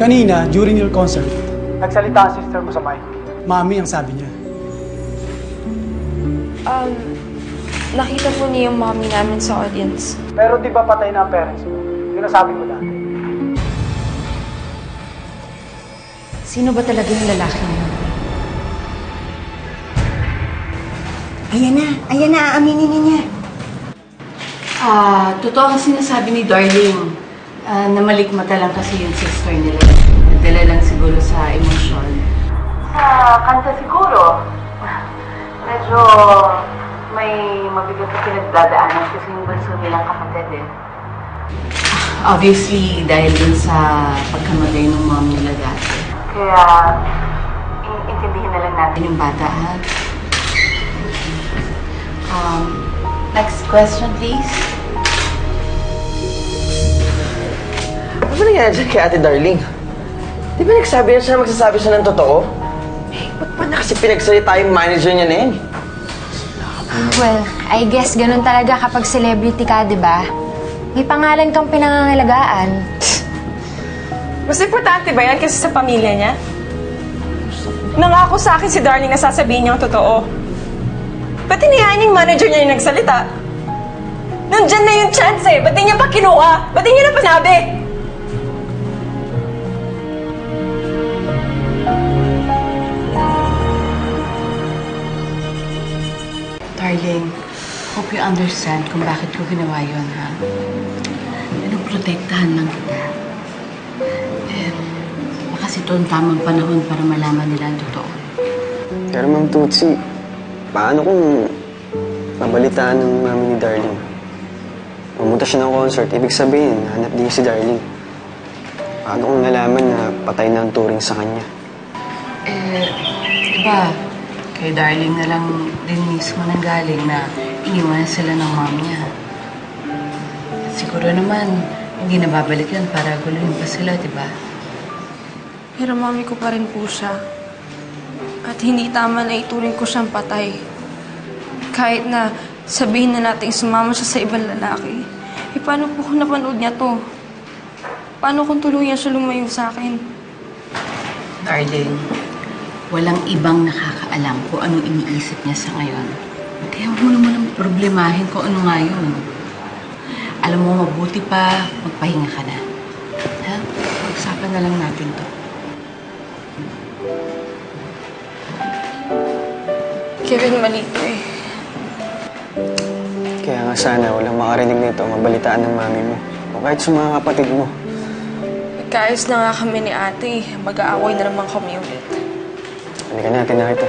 Kanina, during your concert, nagsalita ang sister mo sa mic. Mami ang sabi niya. Nakita po niya yung mommy namin sa audience. Pero di ba patay na ang parents mo? Yun ang sabi mo dati. Sino ba talaga yung lalaki niyo? Ayan na, aaminin niya. Totoo ang sinasabi ni Darling. Namalikmata lang kasi yung sister nila. Nadala lang siguro sa emosyon. Sa kanta siguro, medyo may mabigat na pinagdadaanan kasi yung bunso nilang kapatid eh. Obviously, dahil dun sa pagkamatay ng mom nila dati. Kaya, intindihin na lang natin yung bata, ha? Next question, please. Ano ba nangyari dyan kay Ate Darling? Di ba nagsabi na siya magsasabi siya ng totoo? Ba't pa na kasi pinagsalita yung manager niya na yan? Well, I guess ganun talaga kapag celebrity ka, di ba? May pangalan kang pinangangalagaan. Mas importante ba yan kasi sa pamilya niya? Nangako sa akin si Darling na sasabihin niya ang totoo. Ba't hinayaan yung manager niya yung nagsalita? Nandyan na yung chance eh! Ba't di niya pa kinuha? Ba't di niya na panabi? Darling, hope you understand kung bakit ko ginawa yun, ha? Protektahan lang kita. Baka ito ang tamang panahon para malaman nila ang totoo. Pero Ma'am Tutsi, paano kung mabalitaan ng mami ni Darling? Pumunta siya ng concert, ibig sabihin, hanap din si Darling. Paano kung nalaman na patay na ang turing sa kanya? Diba, kay Darling na lang din mismo nanggaling na iniwan sila ng mom niya. At siguro naman, hindi na babalik yun para guluhin pa sila, diba? Pero mami ko pa rin po siya. At hindi tama na ituring ko siyang patay. Kahit na sabihin na natin sumama siya sa ibang lalaki. Paano po kung napanood niya to? Paano kung tuluyan siya lumayo sa akin? Darling, walang ibang nakakaalam kung anong iniisip niya sa ngayon. Kaya huwag mo naman problemahin kung ano nga yun. Alam mo, mabuti pa, magpahinga ka na. Ha? Pag-usapan na lang natin to. Kevin, malito eh. Kaya nga sana walang makarinig nito, mabalitaan ng mami mo. O kahit sa mga kapatid mo. Nagkaayos na nga kami ni ate. Mag-aaway na naman kami ulit. Halika natin na kita.